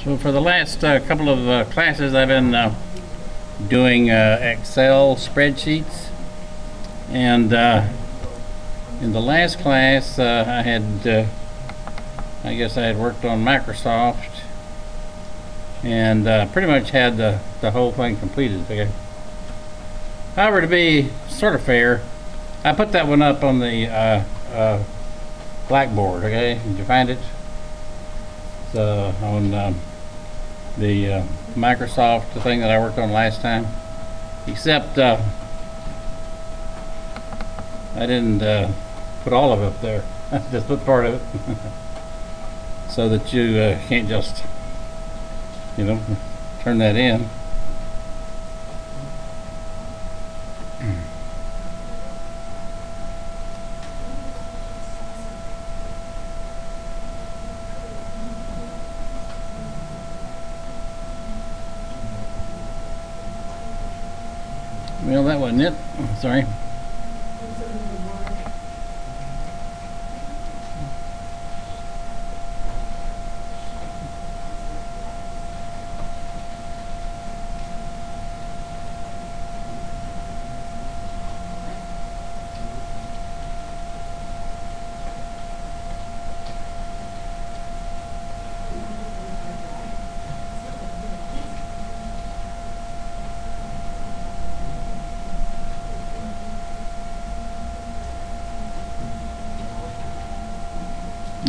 So for the last couple of classes, I've been doing Excel spreadsheets, and in the last class I guess I had worked on Microsoft and pretty much had the whole thing completed. Okay. However, to be sort of fair, I put that one up on the Blackboard. Okay, did you find it? On the Microsoft thing that I worked on last time, except I didn't put all of it up there. Just put part of it so that you can't just, turn that in. Well, that wasn't it. Sorry.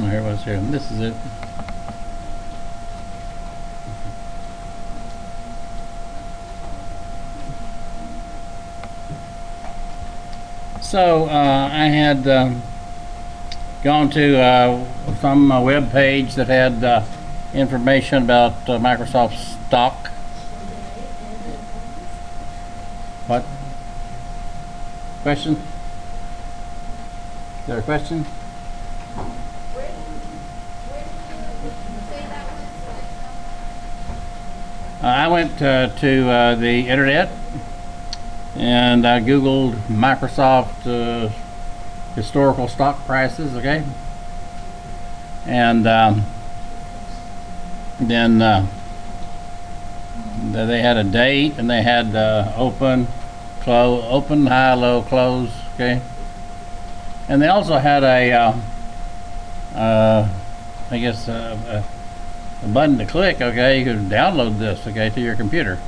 Oh, here it was here. This is it. So I had gone to some web page that had information about Microsoft stock. What? Question? Is there a question? I went to the internet and I googled Microsoft historical stock prices, okay, and then they had a date and they had open, close, open, high, low, close, okay, and they also had a I guess a button to click. Okay, you could download this, okay, to your computer.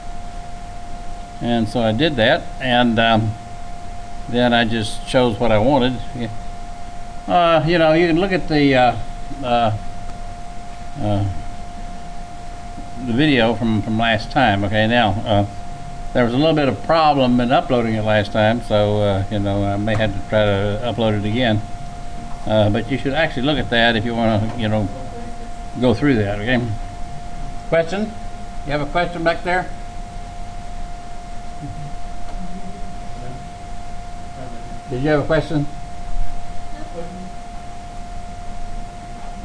And so I did that, and then I just chose what I wanted. You can look at the video from last time. Okay, now there was a little bit of problem in uploading it last time, so I may have to try to upload it again. But you should actually look at that if you want to, go through that. Okay. Question? You have a question back there? Did you have a question?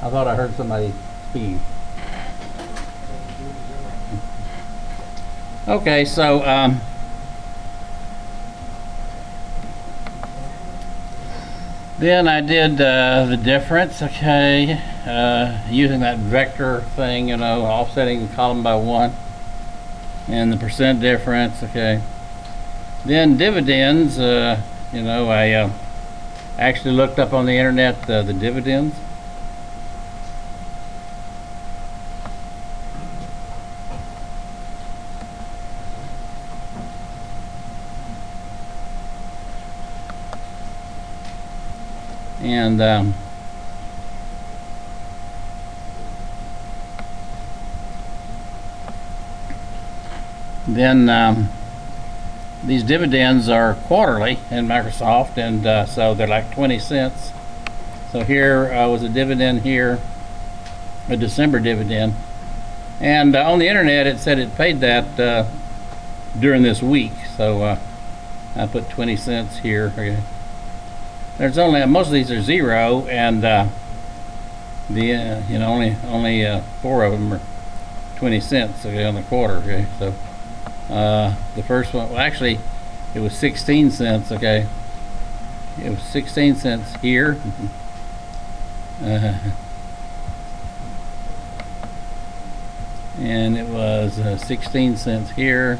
I thought I heard somebody speaking. Okay, so then I did the difference, okay, using that vector thing, offsetting the column by 1, and the percent difference, okay. Then dividends, I actually looked up on the internet the dividends. And then these dividends are quarterly in Microsoft, and so they're like 20 cents. So here was a dividend here, a December dividend, and on the internet it said it paid that during this week. So I put 20 cents here. Okay. There's only, most of these are 0, and only 4 of them are 20 cents, okay, on the quarter. Okay, so the first one, well, actually it was 16 cents. Okay, it was 16 cents here. and it was 16 cents here.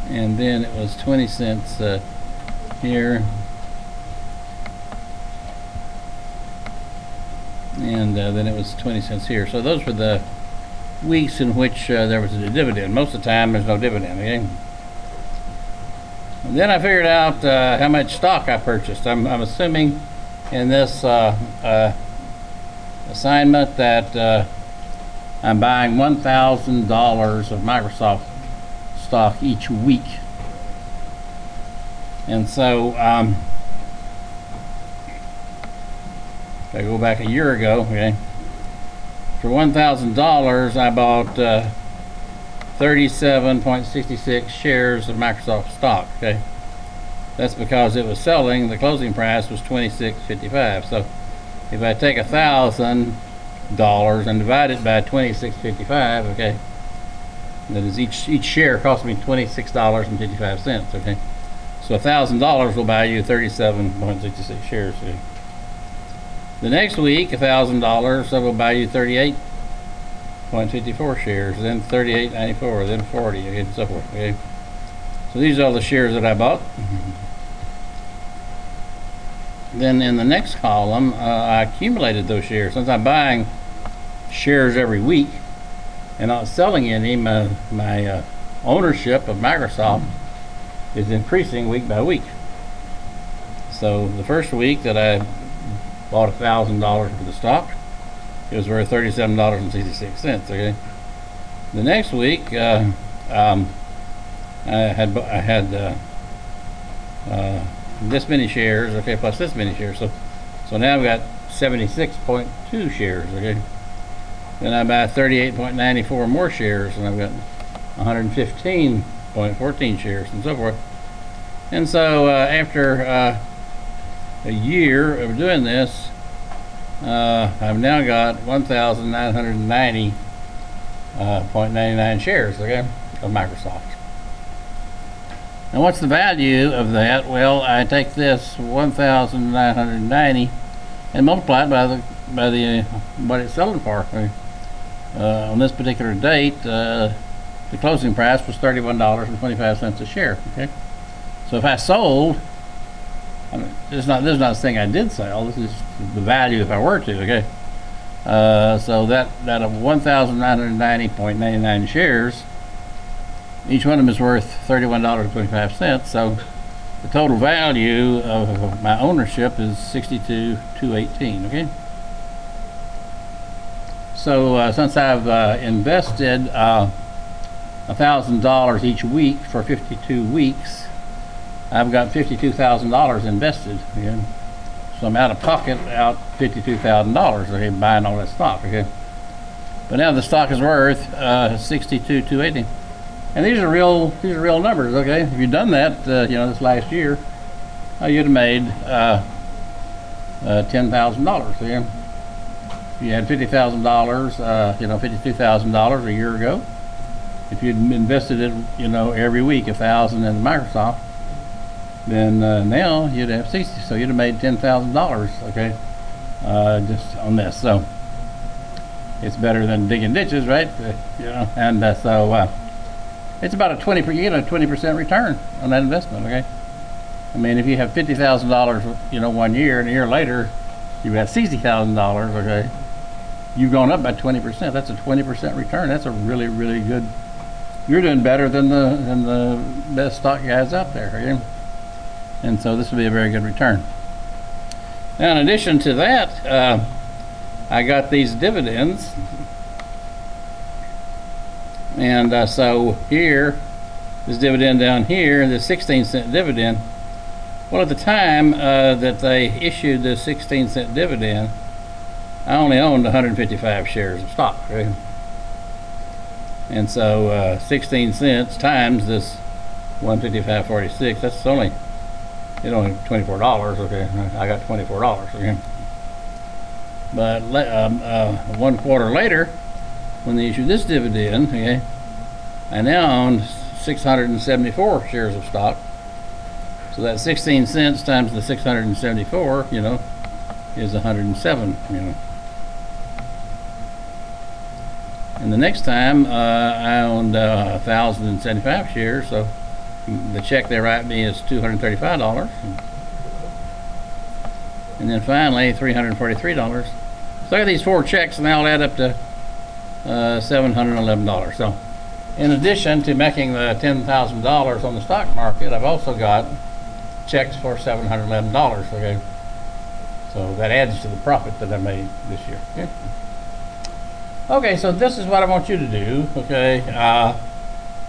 And then it was 20 cents here. And then it was 20 cents here. So those were the weeks in which there was a dividend. Most of the time there's no dividend, okay? And then I figured out how much stock I purchased. I'm assuming in this assignment that I'm buying $1,000 of Microsoft stock each week. And so if I go back a year ago, okay, for $1,000 I bought 37.66 shares of Microsoft stock. Okay, that's because it was selling. The closing price was $26.55. So if I take $1,000 and divide it by $26.55, okay, that is each share cost me $26.55. Okay, so $1,000 will buy you 37.66 shares. Okay? The next week, $1,000 will buy you 38.54 shares, then 38.94, then 40, okay, and so forth. Okay, so these are all the shares that I bought. Then in the next column, I accumulated those shares. Since I'm buying shares every week and not selling any, my ownership of Microsoft is increasing week by week. So the first week that I bought $1,000 worth of stock, it was worth $37.66. Okay. The next week, I had this many shares, okay, plus this many shares. So now I've got 76.2 shares. Okay. Then I buy 38.94 more shares, and I've got 115.14 shares, and so forth. And so after a year of doing this, I've now got 1,990.99 shares, okay, of Microsoft. Now what's the value of that? Well, I take this 1,990 and multiply it by the what it's selling for. On this particular date, the closing price was $31.25 a share. Okay, so if I sold, I mean, this is not a thing I did sell. This is the value if I were to. Okay, so that of 1,990.99 shares, each one of them is worth $31.25. So the total value of my ownership is $62,218. Okay. So since I've invested $1,000 each week for 52 weeks, I've got $52,000 invested. Okay? So I'm out of pocket out $52,000. Okay, buying all that stock. Okay, but now the stock is worth $62,280, and these are real numbers. Okay, if you'd done that, this last year, you'd have made $10,000. Okay? You had $50,000, $52,000 a year ago. If you'd invested it, every week $1,000 in Microsoft, then now you'd have 60. So you'd have made $10,000. Okay, just on this. So it's better than digging ditches, right? And so it's about a 20% return on that investment. Okay, I mean, if you have $50,000, 1 year, and a year later you've got $60,000. Okay. You've gone up by 20%. That's a 20% return. That's a really, really good. You're doing better than the best stock guys out there. Okay? And so this would be a very good return. Now, in addition to that, I got these dividends, and so here, this dividend down here, the 16-cent dividend. Well, at the time that they issued the 16-cent dividend, I only owned 155 shares of stock, right? And so 16 cents times this 155.46, that's only $24. Okay, I got $24. Okay, but 1 quarter later, when they issued this dividend, okay, I now own 674 shares of stock. So that's 16 cents times the 674, is 107, you know. And the next time I owned 1,075 shares, so the check they write me is $235. And then finally $343. So I got these 4 checks and they all add up to $711. So in addition to making the $10,000 on the stock market, I've also got checks for $711. Okay, so that adds to the profit that I made this year. Okay, okay, so this is what I want you to do. Okay,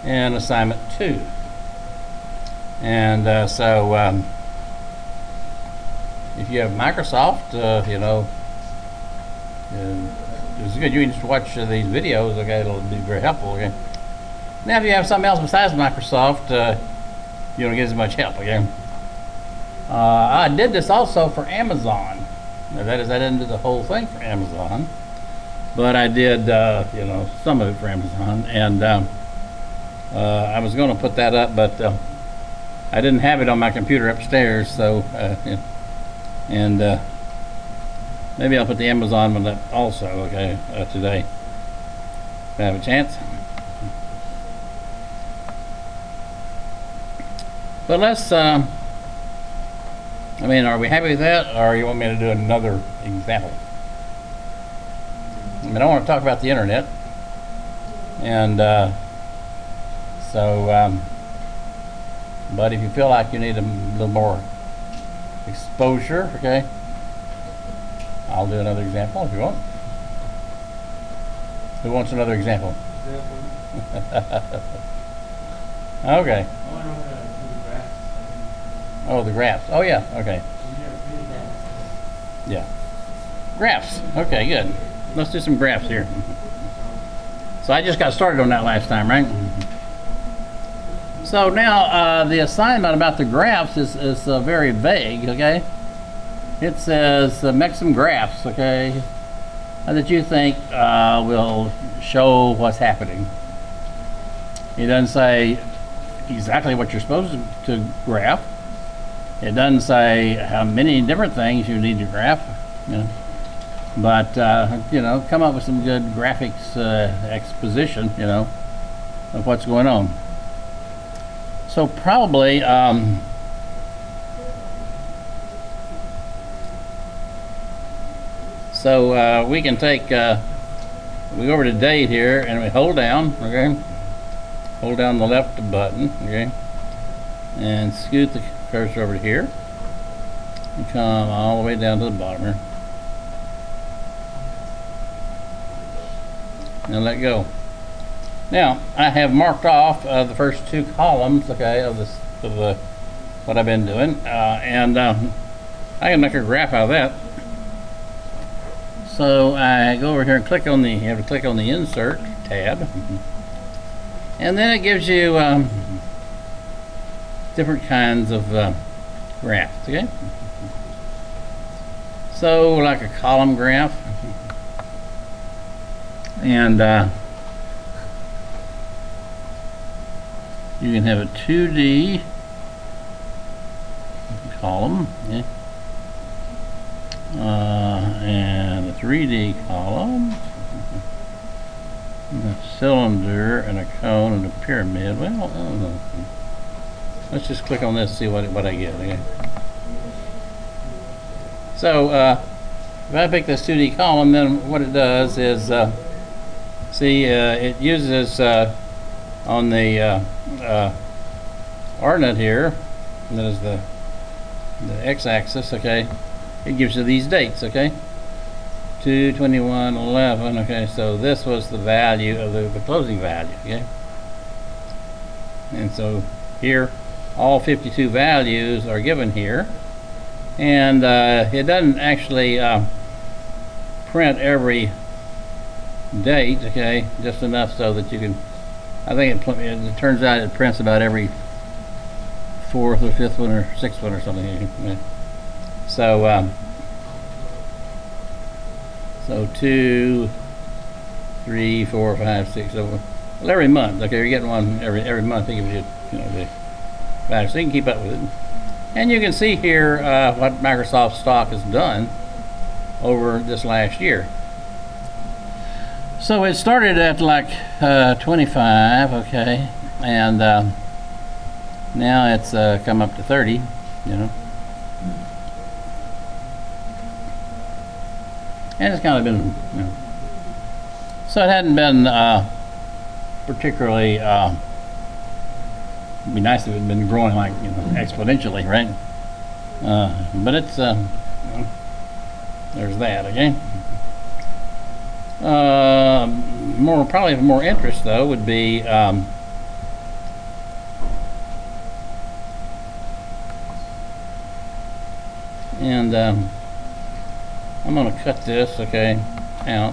in assignment 2. And if you have Microsoft, you know, it's good you just watch these videos. Okay, it'll be very helpful. Okay. Now, if you have something else besides Microsoft, you don't get as much help. Okay. I did this also for Amazon. Now, that is, I didn't do the whole thing for Amazon, but I did, you know, some of it for Amazon, and I was going to put that up, but I didn't have it on my computer upstairs, so you know, and maybe I'll put the Amazon one up also. Okay, today, if I have a chance. But let's. I mean, are we happy with that, or you want me to do another example? I mean, I want to talk about the internet, and but if you feel like you need a little more exposure, okay, I'll do another example if you want. Who wants another example? Okay. Oh, the graphs. Oh, yeah. Okay. Yeah. Graphs. Okay, good. Let's do some graphs here. So I just got started on that last time, right? So now the assignment about the graphs is very vague, okay? It says make some graphs, okay, that you think will show what's happening. It doesn't say exactly what you're supposed to graph. It doesn't say how many different things you need to graph, you know. But you know, come up with some good graphics exposition, you know, of what's going on. So probably we can take we go over to date here and we hold down, okay, hold down the left button, okay, and scoot the cursor over to here and come all the way down to the bottom here. Now let go. Now I have marked off the first 2 columns, okay, of this what I've been doing, and I can make a graph out of that. So I go over here and click on the. You have to click on the Insert tab, and then it gives you different kinds of graphs. Okay. So like a column graph. And you can have a 2D column, yeah, and a 3D column, and a cylinder, and a cone, and a pyramid. Well, I don't know. Let's just click on this and see what I get. Okay. So if I pick this 2D column, then what it does is see, it uses on the ordinate here, and that is the x-axis, okay, it gives you these dates, okay, 2/21/11, okay, so this was the value of the closing value, okay, and so here all 52 values are given here, and it doesn't actually print every date, okay, just enough so that you can, I think it turns out it prints about every 4th or 5th one or 6th one or something. So so 2, 3, 4, 5, 6, so well, every month, okay, you're getting one every month. They give you, you know, the value, so you can keep up with it. And you can see here what Microsoft stock has done. over this last year. So it started at like 25, okay, and now it's come up to 30, you know. And it's kind of been, you know, so it hadn't been particularly, it'd be nice if it had been growing like, you know, exponentially, right? But it's, you know, there's that, okay? Probably more interest though would be, and I'm going to cut this, okay, out.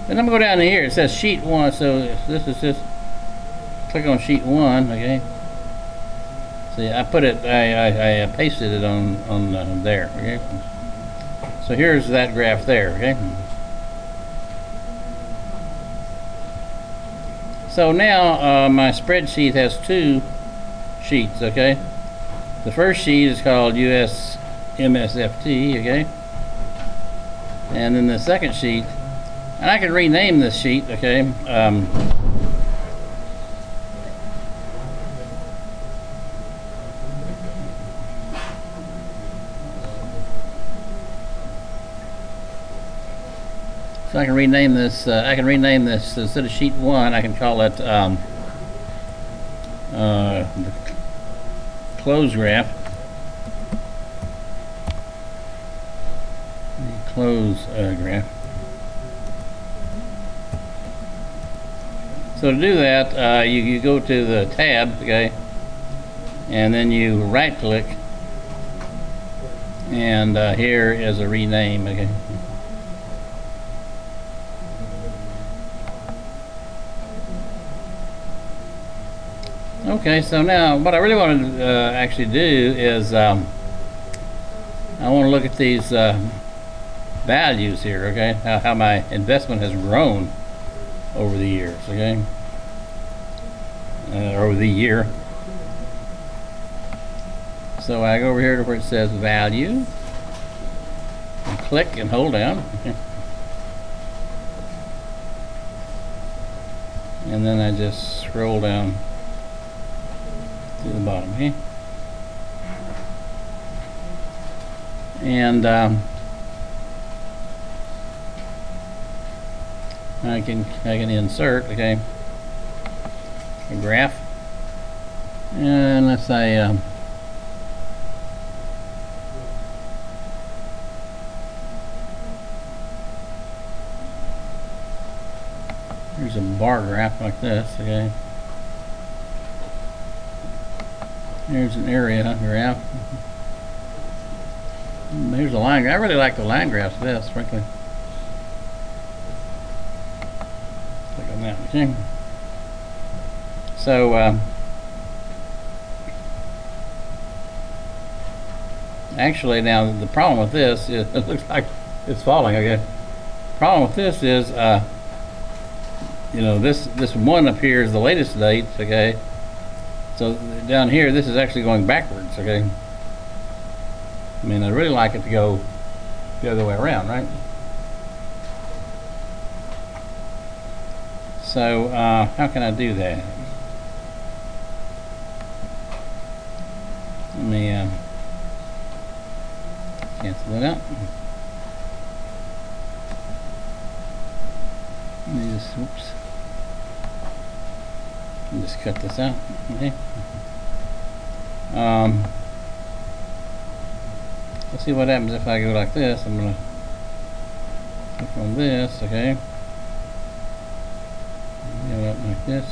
Then I'm going to go down here. It says sheet 1, so this is just click on sheet 1, okay. See, I put it, I pasted it on there, okay. So here's that graph there, okay. So now my spreadsheet has 2 sheets, okay. The first sheet is called US MSFT, okay. And then the second sheet, and I can rename this sheet, okay. So I can rename this. Instead of sheet 1, I can call it the close graph. Close graph. So to do that, you go to the tab, okay, and then you right click, and here is a rename, okay. Okay, so now what I really want to actually do is I want to look at these values here, okay, how my investment has grown over the years, okay, over the year. So I go over here to where it says value, and click and hold down, okay. And then I just scroll down to the bottom here, and I can insert, okay, a graph, and let's say here's a bar graph like this, okay. Here's an area graph. Here's a line graph. I really like the line graphs of this, frankly. Click on that, okay. So actually now the problem with this is it looks like it's falling, okay. The problem with this is you know, this one up here is the latest date, okay. So down here, this is actually going backwards, okay? I mean, I'd really like it to go the other way around, right? So how can I do that? Let me cancel it out. Let me just, whoops. Just cut this out, okay. Let's see what happens if I go like this. I'm gonna click on this, okay. Go up like this.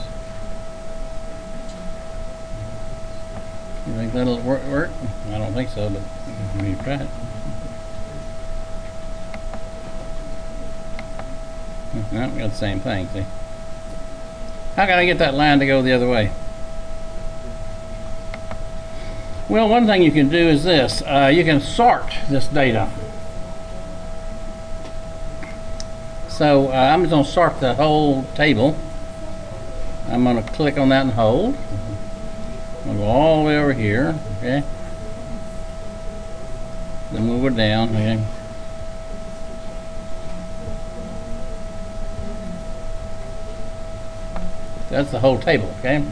You think that'll work? I don't think so, but maybe try it. No, we got the same thing, see. How can I get that line to go the other way? Well, one thing you can do is this. You can sort this data. So I'm just going to sort the whole table. I'm going to click on that and hold. I'm going to go all the way over here, okay. Then move it down, okay. That's the whole table, okay?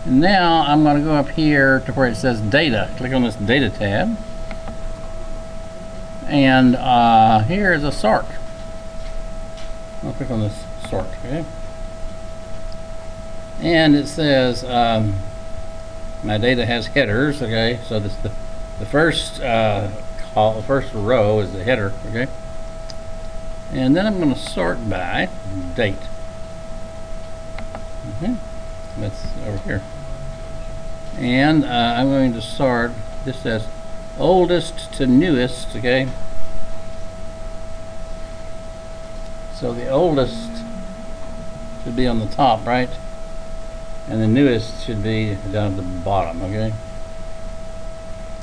And now I'm going to go up here to where it says data. Click on this data tab. And here is a sort. I'll click on this sort, okay? And it says my data has headers, okay? So this the first first row is the header, okay? And then I'm going to sort by date. Okay, that's over here. And I'm going to sort. This says oldest to newest, okay? So the oldest should be on the top, right? And the newest should be down at the bottom, okay?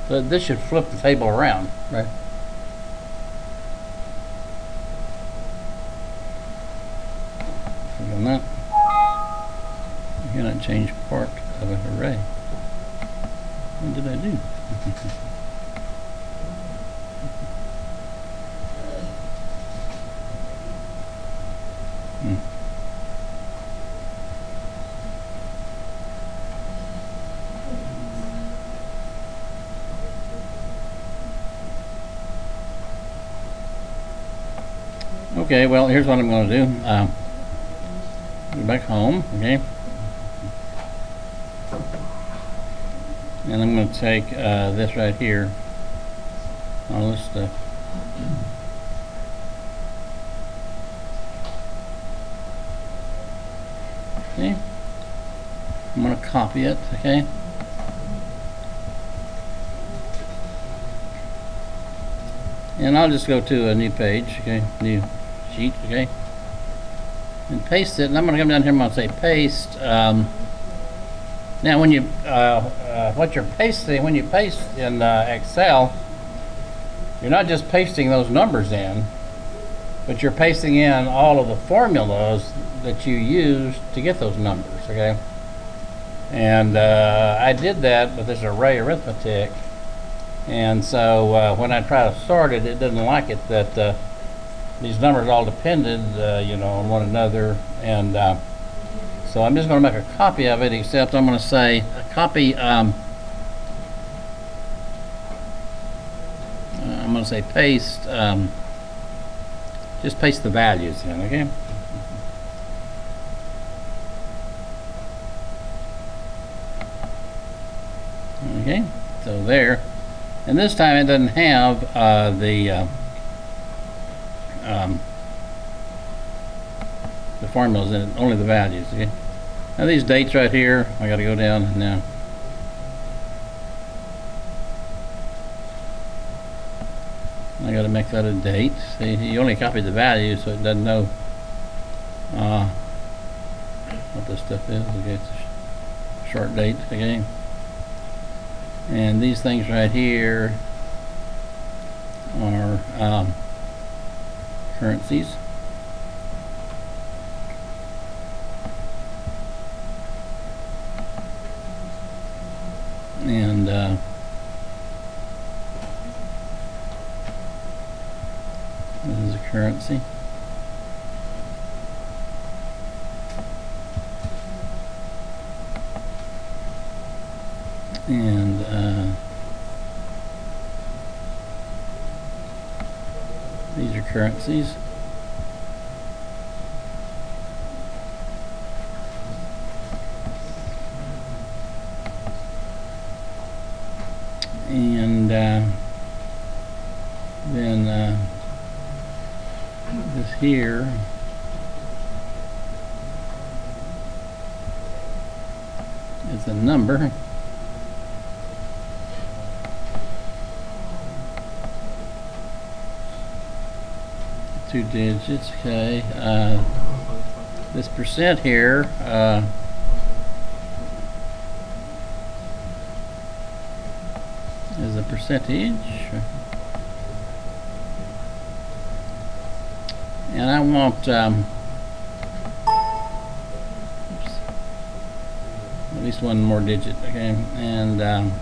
So this should flip the table around, right? Click on that. You cannot change part of an array. What did I do? Okay, well, here's what I'm going to do. Go back home, okay? And I'm going to take this right here, all this stuff. Okay? I'm going to copy it, okay? And I'll just go to a new page, okay? New sheet, okay? And paste it, and I'm going to come down here and I'm going to say paste. Now when you, what you're pasting, when you paste in Excel, you're not just pasting those numbers in, but you're pasting in all of the formulas that you use to get those numbers, okay? And I did that with this array arithmetic, and so when I try to sort it, it didn't like it that these numbers all depended, you know, on one another, and so I'm just going to make a copy of it, except I'm going to say a copy, I'm going to say paste, just paste the values in, okay? Okay, so there. And this time it doesn't have the formulas in it, only the values, okay? Now these dates right here, I got to go down now. I got to make that a date. See, you only copied the value, so it doesn't know what this stuff is. Okay, it's a short date, okay? And these things right here are currencies. And this is a currency. And these are currencies. And then this here is a number. Two digits, okay. This percent here is a percentage, and I want oops, at least one more digit, okay. And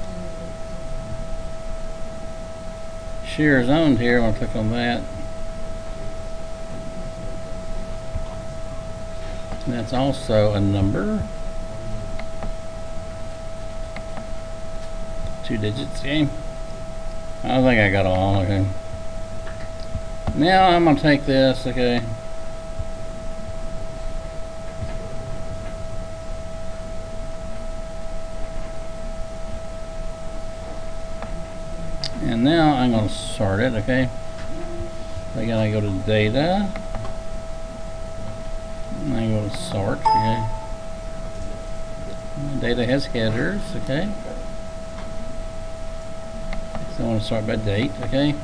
shares owned here, I want to click on that. That's also a number. 2 digits, okay? I think I got all, okay. Now I'm gonna take this, okay. And now I'm gonna sort it, okay. So I gotta go to data. And I go to sort, okay. And data has headers, okay. So I want to sort by date, okay.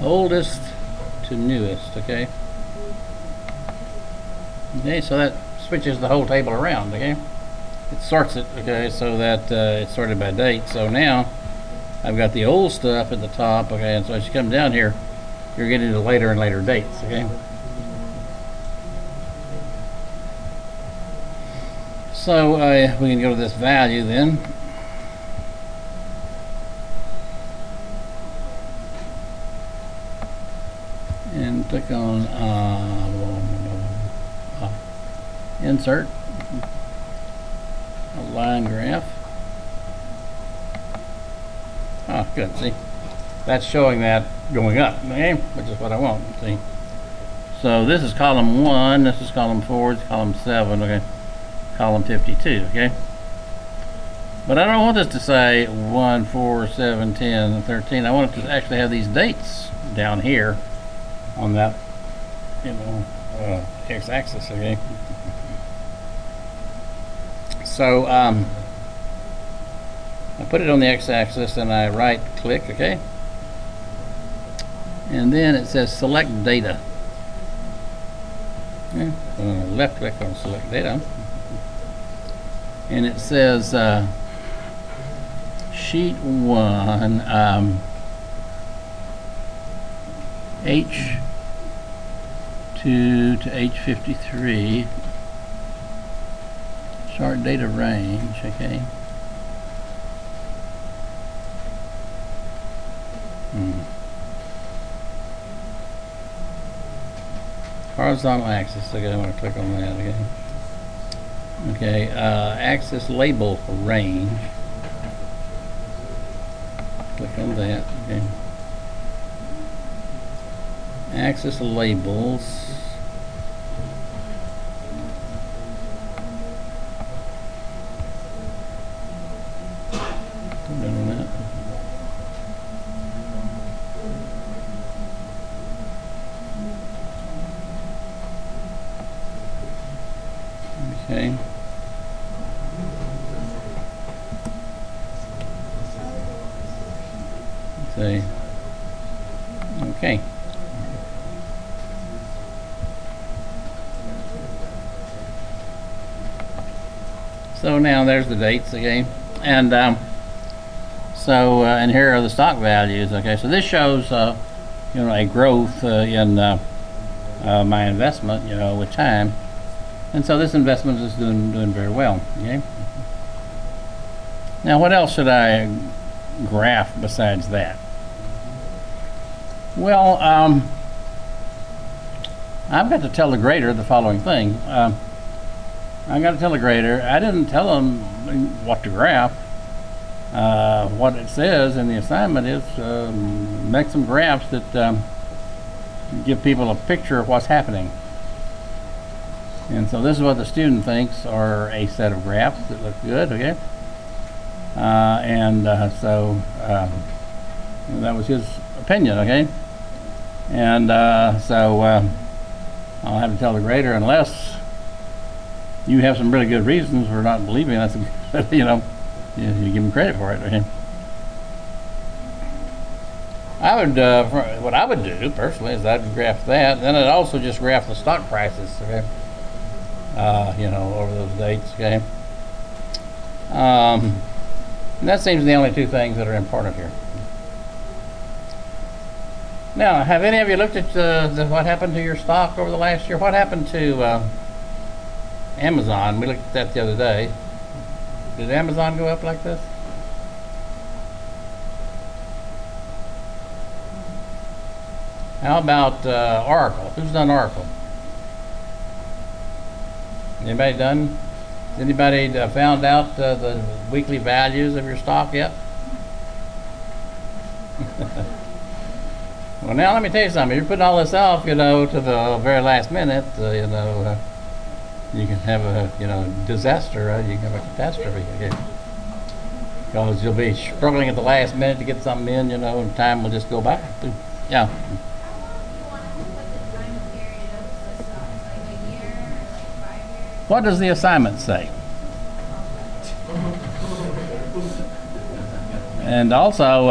Oldest to newest, okay. Okay, so that switches the whole table around, okay. It sorts it, okay, so that it's sorted by date. So now I've got the old stuff at the top, okay, and so as you come down here, you're getting to later and later dates, okay. So we can go to this value then. And click on insert a line graph. Oh, good. See, that's showing that going up, okay, which is what I want. See, so this is column 1, this is column 4, this is column 7, okay, column 52, okay. But I don't want this to say 1, 4, 7, 10, and 13. I want it to actually have these dates down here on that, you know, x-axis, okay. So I put it on the x-axis and I right click, okay, and then it says select data. Okay. Left click on select data, and it says sheet 1 H2 to H53 chart data range, okay. Horizontal axis, okay, I'm going to click on that, okay. Okay, axis label range, click on that, okay. Axis labels, come down on that. Okay. Say, okay. So now there's the dates again, and and here are the stock values. Okay, so this shows you know, a growth in my investment, you know, with time, and so this investment is doing very well. Okay. Now, what else should I graph besides that? Well, I've got to tell the grader the following thing. I got to tell the grader, I didn't tell them what to graph. What it says in the assignment is make some graphs that give people a picture of what's happening. And so this is what the student thinks are a set of graphs that look good, okay? So that was his opinion, okay? And I'll have to tell the grader, unless you have some really good reasons for not believing that's a, you know, you give them credit for it, okay? I would, what I would do personally is I'd graph that, then I'd also just graph the stock prices, okay? You know, over those dates, okay? And that seems the only two things that are important here. Now, have any of you looked at what happened to your stock over the last year? What happened to Amazon? We looked at that the other day. Did Amazon go up like this? How about Oracle? Who's done Oracle? Anybody done? Anybody found out the weekly values of your stock yet? Well, now let me tell you something. If you're putting all this off, you know, to the very last minute, you know, you can have a, you know, disaster. You can have a catastrophe. Okay? Because you'll be struggling at the last minute to get something in, you know, and time will just go by. Yeah. What does the assignment say? And also,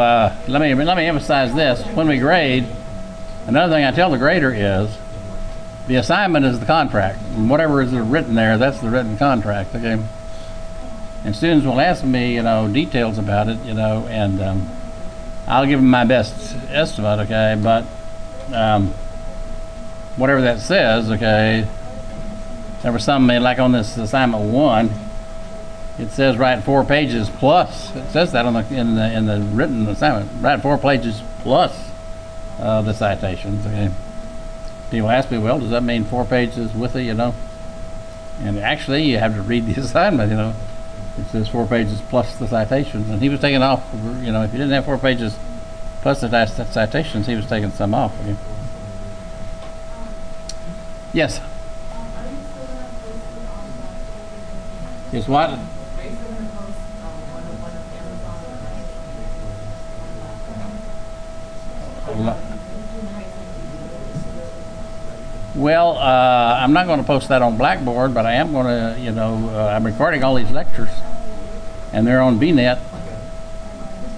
let me emphasize this: when we grade, another thing I tell the grader is, the assignment is the contract, and whatever is written there, that's the written contract. Okay. And students will ask me, you know, details about it, you know, and I'll give them my best estimate. Okay, but whatever that says, okay. There was something like on this assignment 1. It says write 4 pages plus. It says that on in the written assignment. Write 4 pages plus the citations. Okay. People ask me, well, does that mean 4 pages with it? You know. And actually, you have to read the assignment. You know. It says 4 pages plus the citations, and he was taking off. You know, if you didn't have 4 pages plus the citations, he was taking some off. Okay. Yes. Is what? Well, I'm not going to post that on Blackboard, but I am going to, you know, I'm recording all these lectures, and they're on VNet,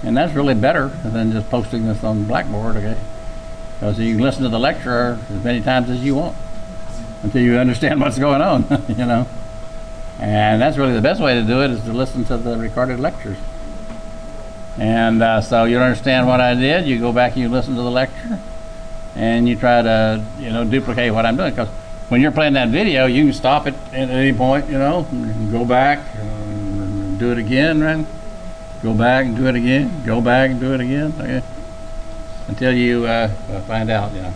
and that's really better than just posting this on Blackboard, okay? Because you can listen to the lecture as many times as you want until you understand what's going on, you know? And that's really the best way to do it, is to listen to the recorded lectures. And so you understand what I did, you go back and you listen to the lecture, and you try to, you know, duplicate what I'm doing. Because when you're playing that video, you can stop it at any point, you know, and go back and do it again, right? Go back and do it again, go back and do it again, okay? Until you find out, you know.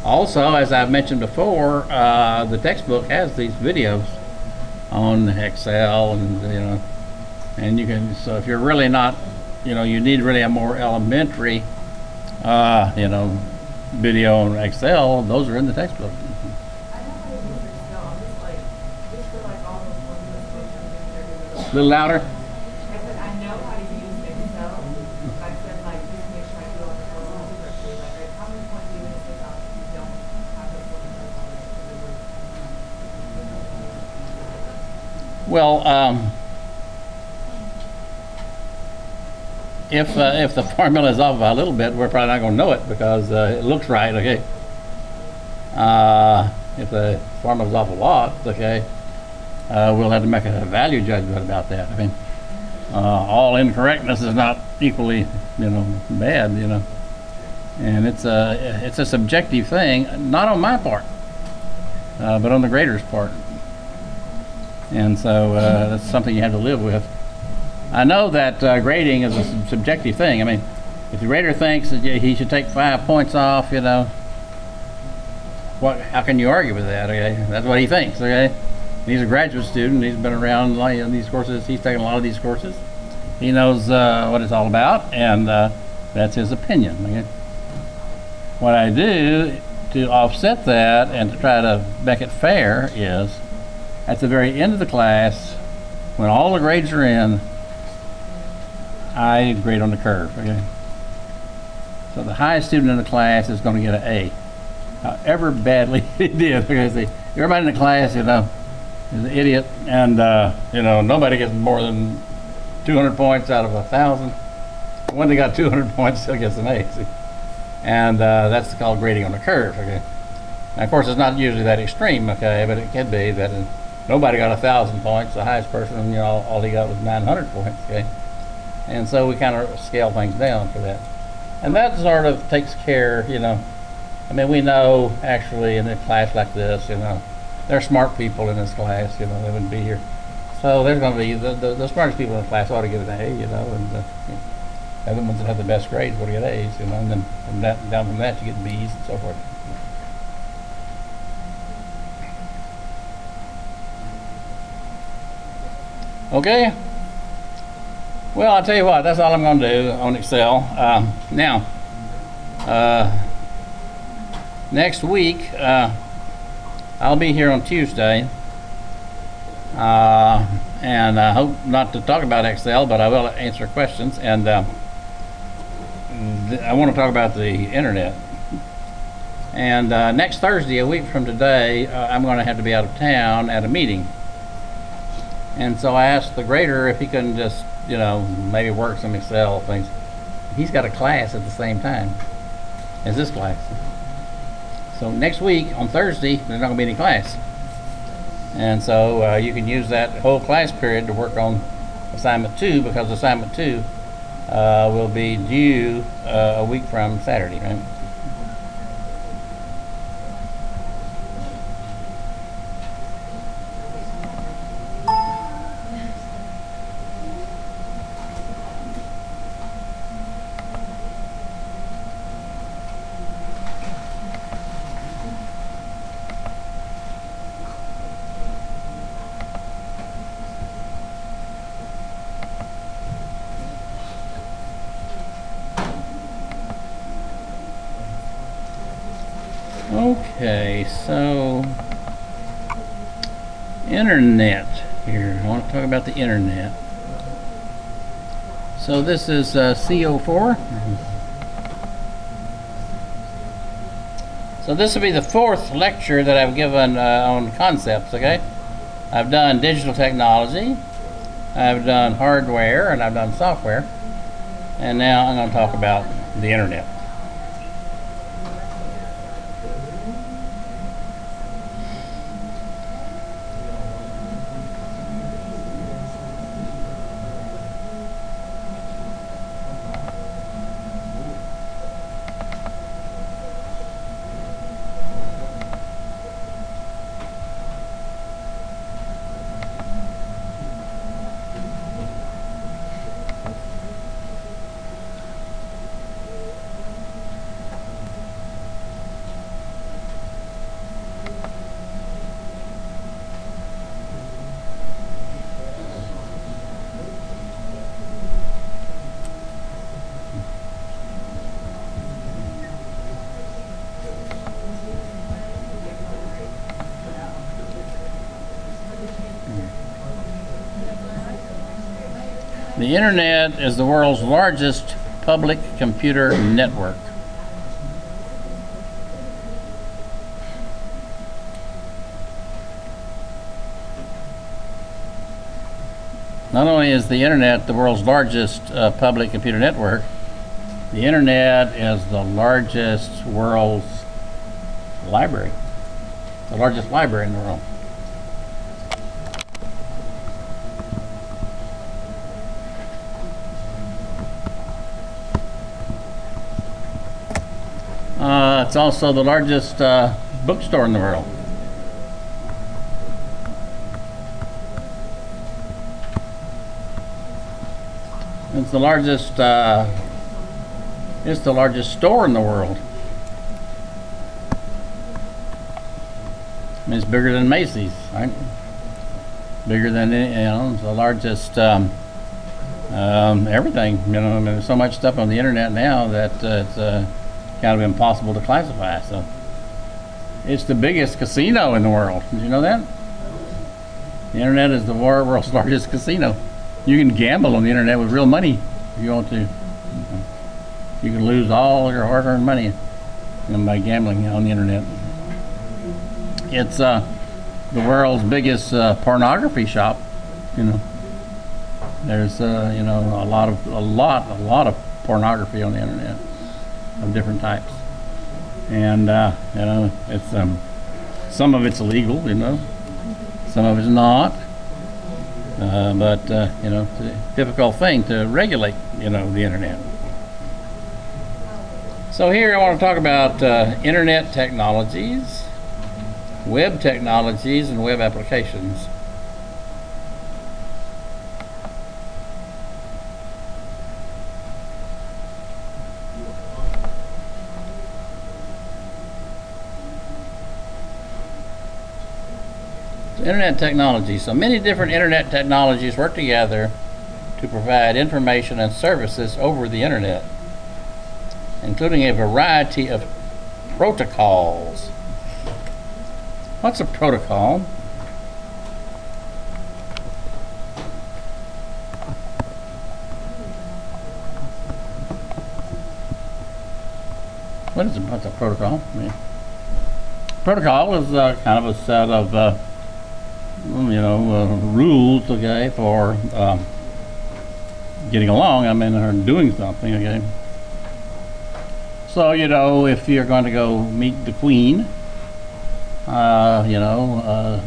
Also, as I've mentioned before, the textbook has these videos on Excel, and you know, and you can, so if you're really not, you know, you need really a more elementary you know, video on Excel, those are in the textbook. A little louder. I said I know how to use Excel, but I said like just make sure I do all the formulas correctly. Like how many points do you take out if you don't have the formulas already? Well, if the formula is off by a little bit, we're probably not going to know it because it looks right, okay? If the formula is off a lot, okay, we'll have to make a value judgment about that. I mean, all incorrectness is not equally, you know, bad, you know, and it's a subjective thing, not on my part, but on the grader's part, and so that's something you have to live with. I know that grading is a subjective thing. I mean, if the grader thinks that he should take 5 points off, you know, how can you argue with that? Okay, that's what he thinks. Okay, he's a graduate student. He's been around these courses. He's taken a lot of these courses. He knows what it's all about, and that's his opinion. Okay? What I do to offset that and to try to make it fair is, at the very end of the class, when all the grades are in, I grade on the curve. Okay. So the highest student in the class is going to get an A, however badly he did. Okay, see, everybody in the class, you know, is an idiot, and you know, nobody gets more than 200 points out of 1,000. When they got 200 points, still gets an A. See? And that's called grading on the curve. Okay. Now, of course, it's not usually that extreme. Okay, but it can be that nobody got 1,000 points. The highest person, you know, all he got was 900 points. Okay. And so we kind of scale things down for that. And that sort of takes care, you know, I mean, we know actually in a class like this, you know, there are smart people in this class, you know, they wouldn't be here. So there's going to be, the smartest people in the class ought to get an A, you know, and the other ones that have the best grades will get A's, you know, and then from that, down from that you get B's and so forth. Okay. Well, I'll tell you what, that's all I'm going to do on Excel. Now, next week, I'll be here on Tuesday. And I hope not to talk about Excel, but I will answer questions. And I want to talk about the internet. And next Thursday, a week from today, I'm going to have to be out of town at a meeting. And so I asked the grader if he can just, maybe work some Excel things. He's got a class at the same time as this class. So next week, on Thursday, there's not going to be any class. And so you can use that whole class period to work on assignment 2, because assignment 2 will be due a week from Saturday, right? Okay, so internet here. I want to talk about the internet. So this is CO4. So this will be the 4th lecture that I've given on concepts, okay? I've done digital technology, I've done hardware, and I've done software. And now I'm going to talk about the internet. The internet is the world's largest public computer network. Not only is the internet the world's largest public computer network, the internet is the largest world's library, the largest library in the world. It's also the largest bookstore in the world. It's the largest store in the world. I mean, it's bigger than Macy's, right? Bigger than, it's the largest everything. I mean, there's so much stuff on the internet now that it's kind of impossible to classify. So it's the biggest casino in the world. Did you know that? The internet is the world's largest casino. You can gamble on the internet with real money if you want to. You can lose all your hard-earned money by gambling on the internet. It's the world's biggest pornography shop. There's a lot of pornography on the internet of different types, and it's some of it's illegal, some of it's not, but it's a difficult thing to regulate, the internet. So here I want to talk about internet technologies, web technologies, and web applications. Internet technology. So many different internet technologies work together to provide information and services over the internet, including a variety of protocols. What's a protocol? What's a protocol? I mean, protocol is kind of a set of rules, okay, for getting along. I mean, or doing something, okay. So if you're going to go meet the Queen, there'll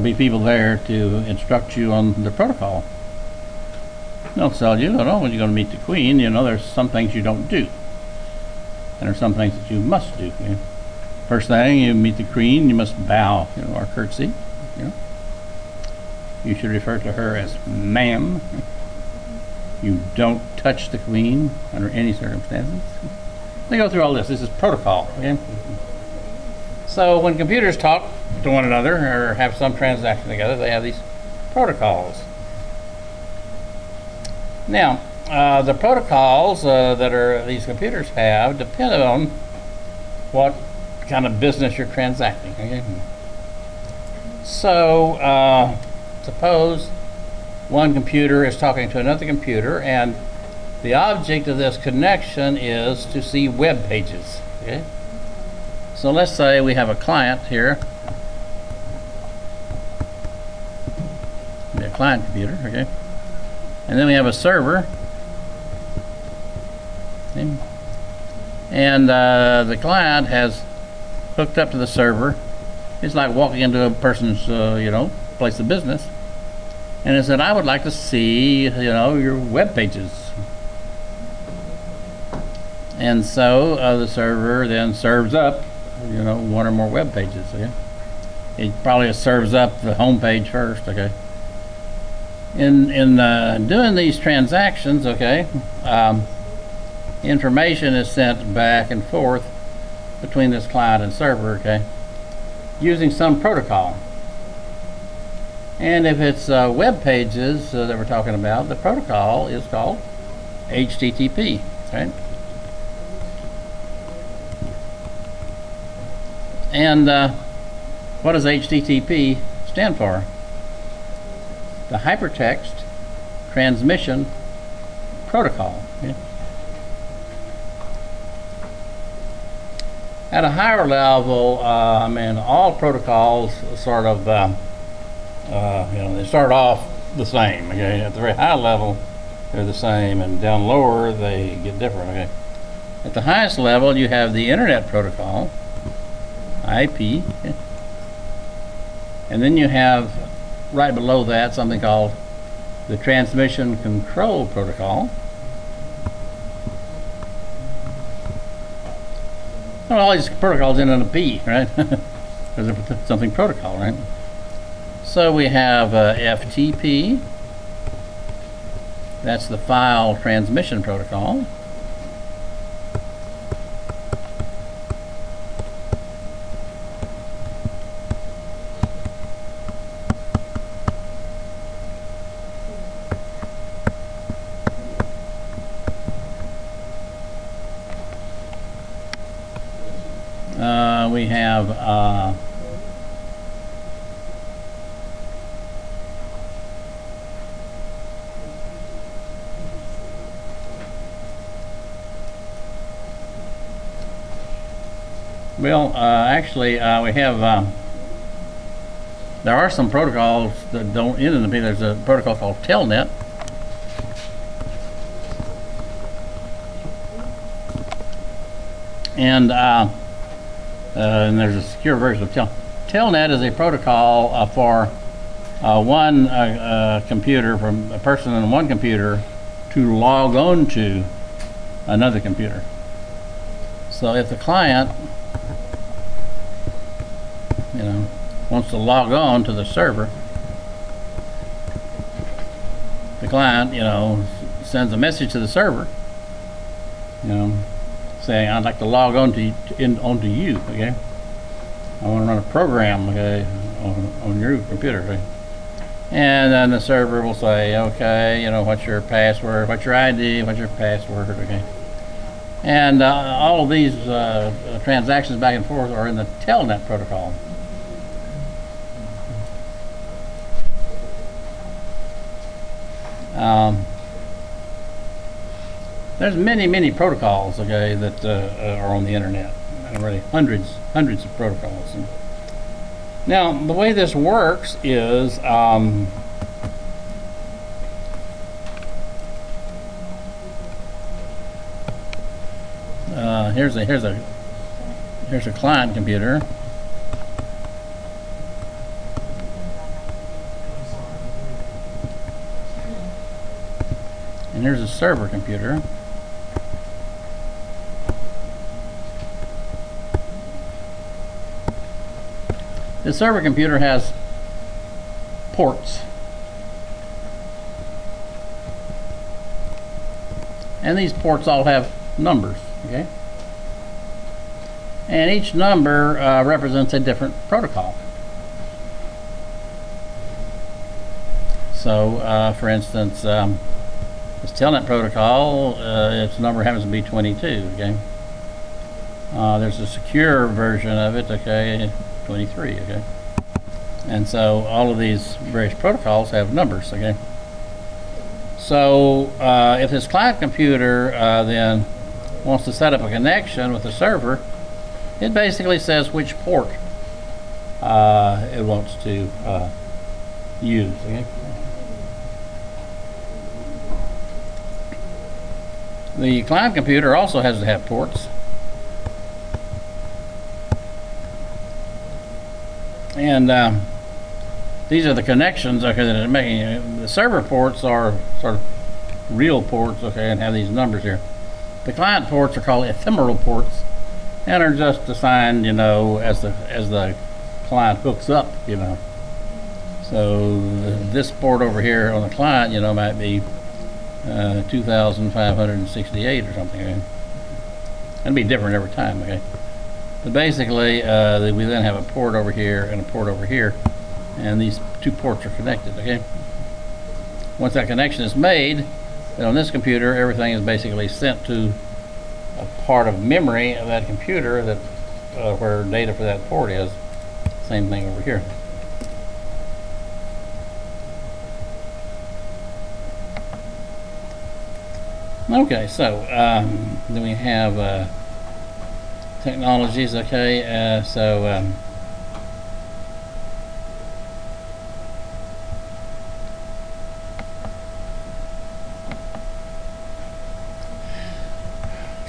be people there to instruct you on the protocol. They'll tell you, when you're going to meet the Queen, there's some things you don't do, and there's some things that you must do. Okay? First thing, you meet the Queen, you must bow, or curtsy. You should refer to her as ma'am. You don't touch the Queen under any circumstances. They go through all this. This is protocol. Okay? So when computers talk to one another or have some transaction together, they have these protocols. Now, the protocols that these computers have depend on what kind of business you're transacting. Okay? So suppose one computer is talking to another computer, and the object of this connection is to see web pages. Okay? So let's say we have a client here, a client computer, okay, and then we have a server, okay? And the client has hooked up to the server. It's like walking into a person's place of business, and it said, I would like to see your web pages. And so the server then serves up one or more web pages. Okay, it probably serves up the home page first. Okay, in doing these transactions, okay, information is sent back and forth between this client and server, okay, using some protocol. And if it's web pages that we're talking about, the protocol is called HTTP. Okay. And what does HTTP stand for? The Hypertext Transmission Protocol. Okay. At a higher level, all protocols sort of, they start off the same. Okay, at the very high level, they're the same, and down lower they get different. Okay, at the highest level, you have the Internet Protocol, IP, okay. And then you have right below that something called the Transmission Control Protocol. Well, all these protocols end on a P, right? Because they're something protocol, right? So we have FTP. That's the File Transmission Protocol. We have actually we have there are some protocols that don't end in the P. There's a protocol called Telnet. And there's a secure version of Telnet is a protocol for one computer, from a person on one computer to log on to another computer. So if the client wants to log on to the server, the client sends a message to the server saying, I'd like to log on onto you, okay? I want to run a program, okay, on your computer. Okay? And then the server will say, okay, you know, what's your password, what's your ID, what's your password, okay. And all of these transactions back and forth are in the telnet protocol. There's many protocols, okay, that are on the internet. Really hundreds of protocols. And now the way this works is here's a client computer. And here's a server computer. The server computer has ports. And these ports all have numbers, okay? And each number represents a different protocol. So, for instance, this telnet protocol, its number happens to be 22, okay? There's a secure version of it, okay, 23, okay? And so all of these various protocols have numbers, okay? So if this client computer then wants to set up a connection with the server, it basically says which port it wants to use, okay? The client computer also has to have ports. And these are the connections, okay, that it's making. The server ports are sort of real ports, okay, and have these numbers here. The client ports are called ephemeral ports, and are just assigned, you know, as the client hooks up, you know. So this port over here on the client, you know, might be 2,568 or something. Okay? It'll be different every time, okay. But basically, we then have a port over here and a port over here, and these two ports are connected, okay? Once that connection is made, then on this computer, everything is basically sent to a part of memory of that computer that where data for that port is. Same thing over here. Okay, so then we have technologies, okay, so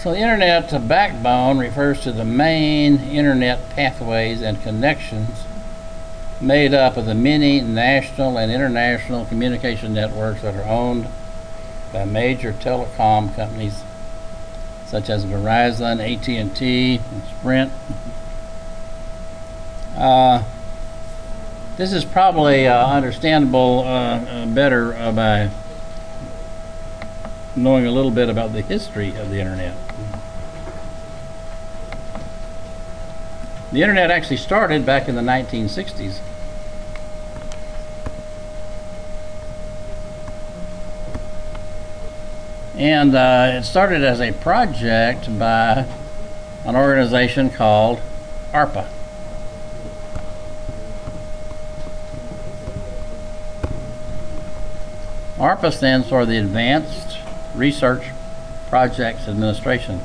the internet backbone refers to the main internet pathways and connections made up of the many national and international communication networks that are owned by major telecom companies such as Verizon, AT&T, and Sprint. This is probably understandable better by knowing a little bit about the history of the internet. The internet actually started back in the 1960s. And it started as a project by an organization called ARPA. ARPA stands for the Advanced Research Projects Administration.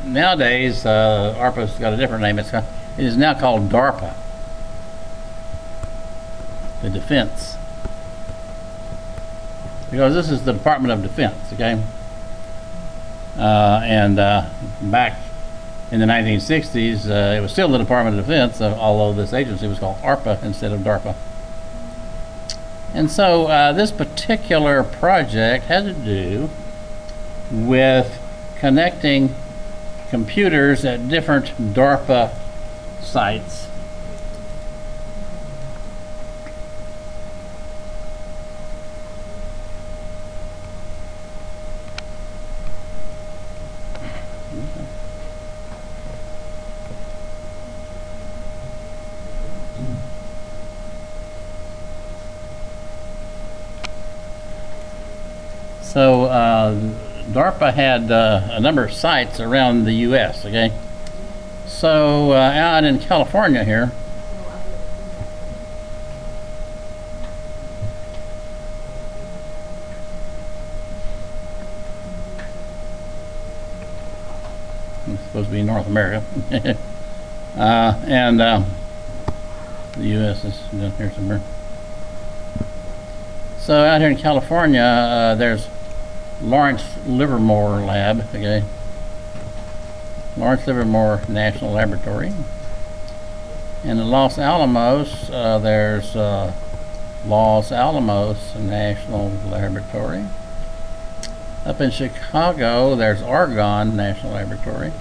Nowadays, ARPA's got a different name. It is now called DARPA, the Defense, because this is the Department of Defense, okay? Back in the 1960s, it was still the Department of Defense, although this agency was called ARPA instead of DARPA. And so this particular project had to do with connecting computers at different DARPA sites. So DARPA had a number of sites around the U.S., okay? So out in California here, it's supposed to be North America, and the U.S. is down here somewhere. So out here in California, there's Lawrence Livermore Lab, okay? Lawrence Livermore National Laboratory. In the Los Alamos, there's Los Alamos National Laboratory. Up in Chicago, there's Argonne National Laboratory.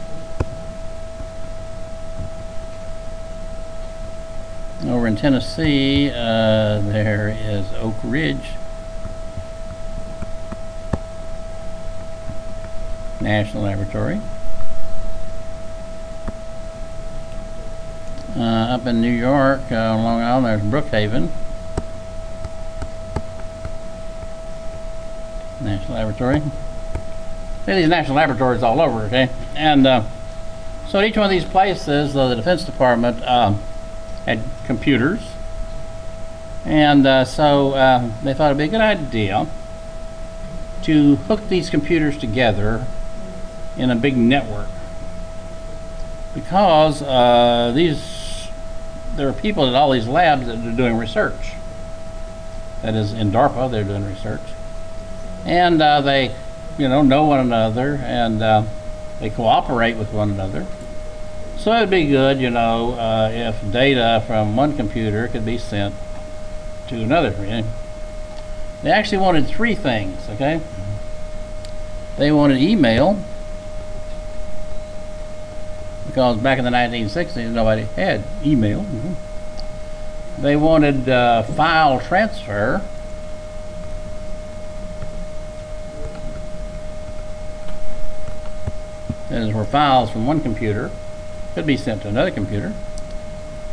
Over in Tennessee, there is Oak Ridge National Laboratory. Up in New York, Long Island, there's Brookhaven National Laboratory. See these national laboratories all over, okay? And so at each one of these places, the Defense Department had computers, and so they thought it'd be a good idea to hook these computers together in a big network, because there are people at all these labs that are doing research. That is, in DARPA, they're doing research, and they, know one another, and they cooperate with one another. So it'd be good, if data from one computer could be sent to another. They actually wanted three things, okay? They wanted email, because back in the 1960s, nobody had email. They wanted file transfer. That is, where files from one computer could be sent to another computer.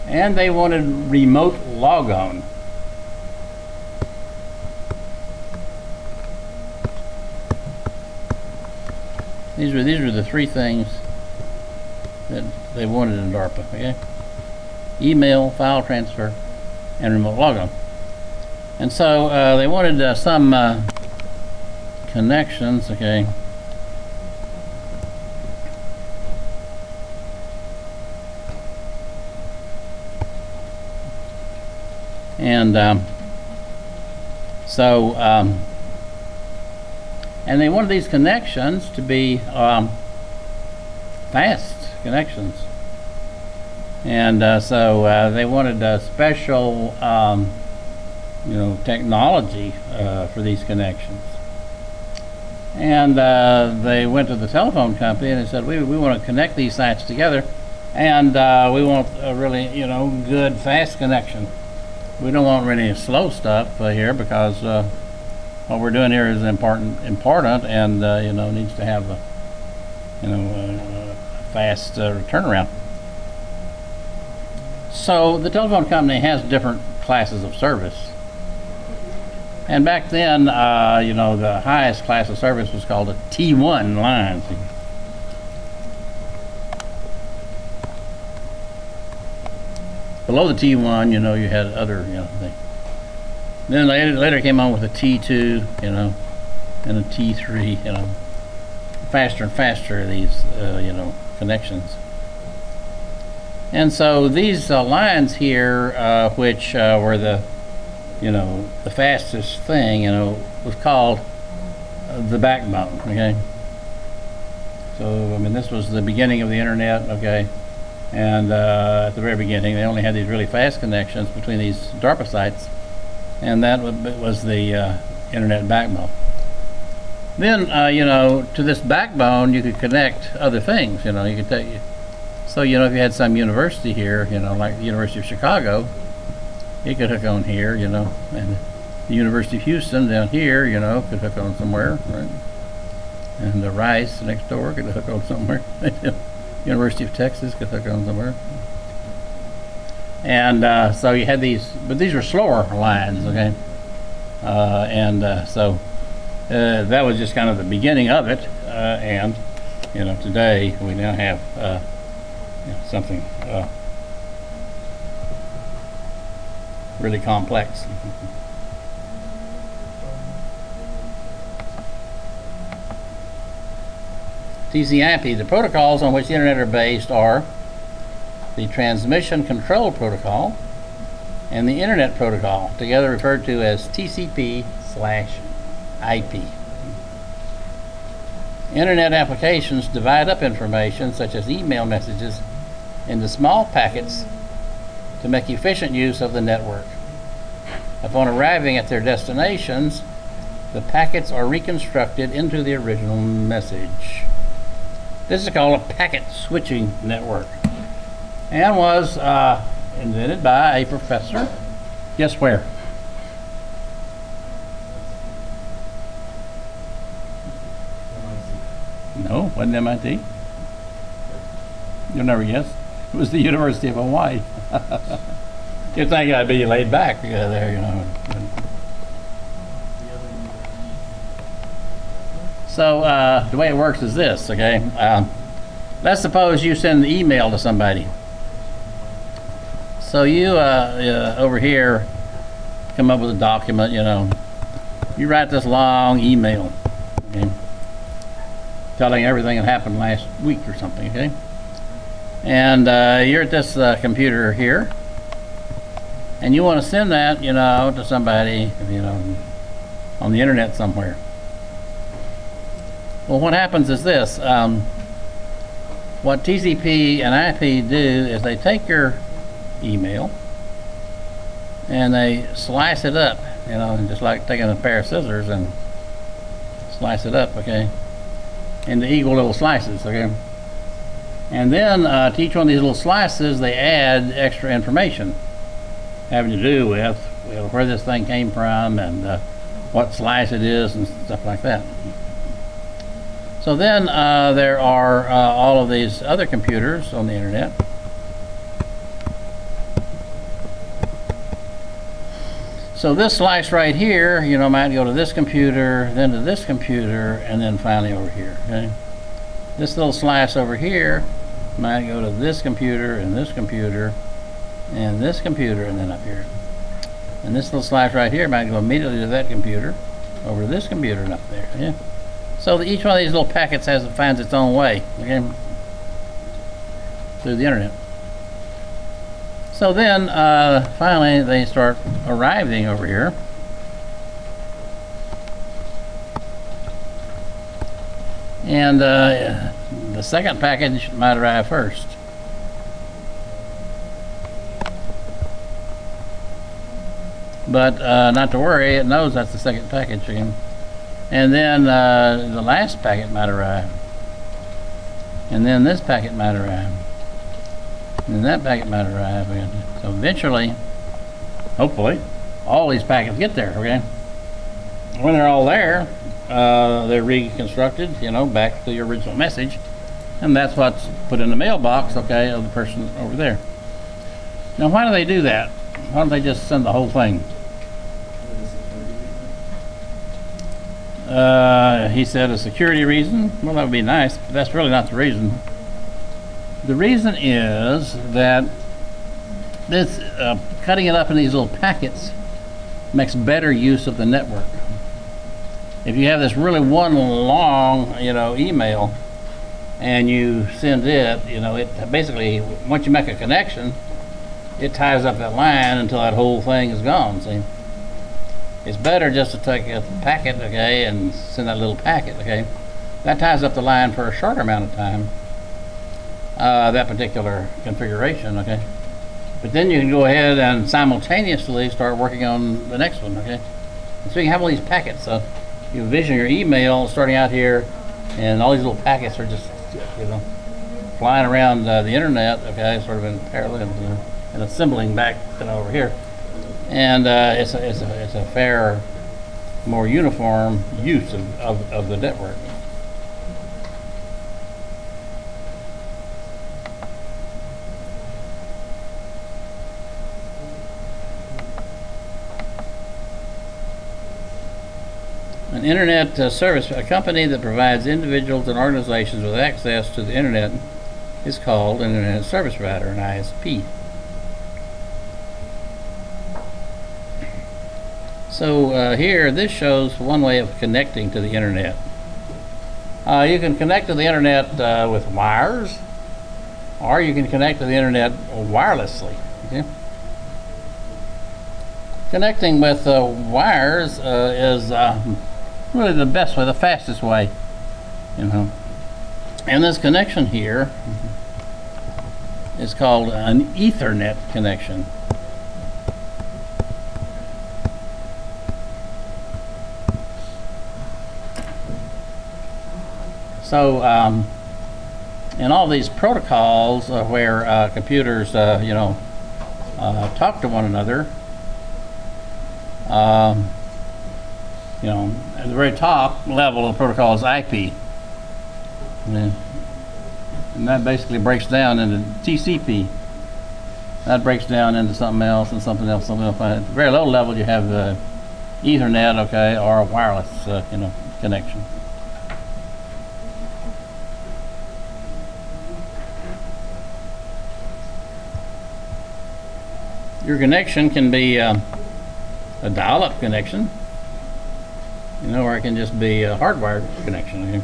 And they wanted remote logon. These were the three things that they wanted in DARPA, okay? Email, file transfer, and remote logon. And so they wanted some connections, okay? And and they wanted these connections to be fast connections, and so they wanted special technology for these connections. And they went to the telephone company and they said, we want to connect these sites together, and we want a really good fast connection. We don't want really slow stuff here, because what we're doing here is important, and needs to have a fast turnaround. So the telephone company has different classes of service, and back then, the highest class of service was called a T1 line. Below the T1, you had other, things. Then later came on with a T2, and a T3, faster and faster these, connections. And so these lines here, which were the fastest thing, was called the backbone, okay? So, I mean, this was the beginning of the internet, okay? And at the very beginning, they only had these really fast connections between these DARPA sites, and that was the internet backbone. Then, you know, to this backbone, you could connect other things. You know, you could take. So, you know, if you had some university here, you know, like the University of Chicago, you could hook on here, you know, and the University of Houston down here, you know, could hook on somewhere, right? And the Rice next door could hook on somewhere. University of Texas could hook on somewhere. And so you had these, but these were slower lines, okay? So that was just kind of the beginning of it. And, you know, today we now have you know, something really complex. TCP, the protocols on which the internet are based are the Transmission Control Protocol and the Internet Protocol, together referred to as TCP/IP. Internet applications divide up information, such as email messages, into small packets to make efficient use of the network. Upon arriving at their destinations, the packets are reconstructed into the original message. This is called a packet switching network, and was invented by a professor. Guess where? No, wasn't MIT. You'll never guess. It was the University of Hawaii. You'd think I'd be laid back there, you know. So the way it works is this, okay? Let's suppose you send an email to somebody. So you over here come up with a document, you know. You write this long email, okay, telling everything that happened last week or something, okay? And you're at this computer here, and you want to send that, you know, to somebody, you know, on the internet somewhere. Well, what happens is this. What TCP and IP do is they take your email and they slice it up, you know, just like taking a pair of scissors and slice it up, okay, into equal little slices, okay? And then to each one of these little slices, they add extra information having to do with, well, where this thing came from and what slice it is and stuff like that. So then there are all of these other computers on the internet. So this slice right here, you know, might go to this computer, then to this computer, and then finally over here, okay? This little slice over here might go to this computer, and this computer, and this computer, and then up here. And this little slice right here might go immediately to that computer, over to this computer, and up there, yeah? So each one of these little packets finds its own way, okay, through the internet. So then, finally, they start arriving over here. And the second package might arrive first. But not to worry, it knows that's the second package again. And then the last packet might arrive. And then this packet might arrive. And that packet might arrive again. So eventually, hopefully, all these packets get there, okay? When they're all there, they're reconstructed, you know, back to the original message. And that's what's put in the mailbox, okay, of the person over there. Now, why do they do that? Why don't they just send the whole thing? He said a security reason. Well, that would be nice, but that's really not the reason. The reason is that this cutting it up in these little packets makes better use of the network. If you have this really one long, you know, email, and you send it, you know, it basically, once you make a connection, it ties up that line until that whole thing is gone. See, it's better just to take a packet, okay, and send that little packet, okay. That ties up the line for a shorter amount of time. That particular configuration, okay. But then you can go ahead and simultaneously start working on the next one, okay. And so you can have all these packets. So you envision your email starting out here, and all these little packets are just, you know, flying around the internet, okay, sort of in parallel and assembling back over here. And it's a fair, more uniform use of the network. An internet service, a company that provides individuals and organizations with access to the internet, is called an internet service provider, an ISP. So here, this shows one way of connecting to the internet. You can connect to the internet with wires, or you can connect to the internet wirelessly. Okay? Connecting with wires is really the best way, the fastest way, you know. And this connection here is called an Ethernet connection. So in all these protocols where computers, you know, talk to one another, you know, at the very top level of the protocol is IP. And that basically breaks down into TCP. That breaks down into something else and something else, something else. At the very low level, you have Ethernet, okay, or a wireless, you know, connection. Your connection can be a dial-up connection, you know, or it can just be a hardwired connection.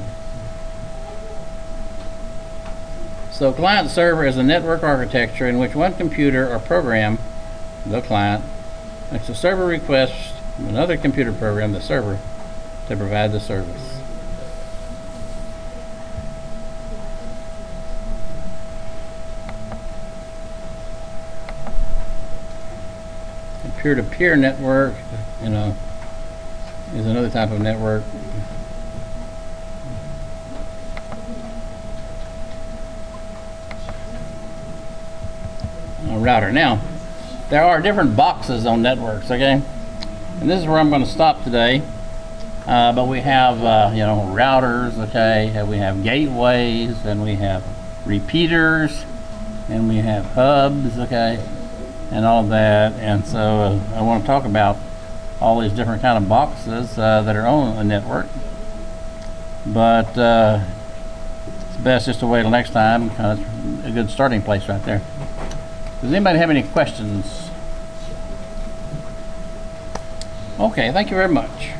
So client-server is a network architecture in which one computer or program, the client, makes a server request from another computer program, the server, to provide the service. Peer-to-peer network, you know, is another type of network. A router. Now, there are different boxes on networks, okay? And this is where I'm going to stop today. But we have, you know, routers, okay? And we have gateways, and we have repeaters, and we have hubs, okay? And all of that. And so I want to talk about all these different kind of boxes that are on a network. But it's best just to wait till next time, because it's a good starting place right there. Does anybody have any questions? Okay, thank you very much.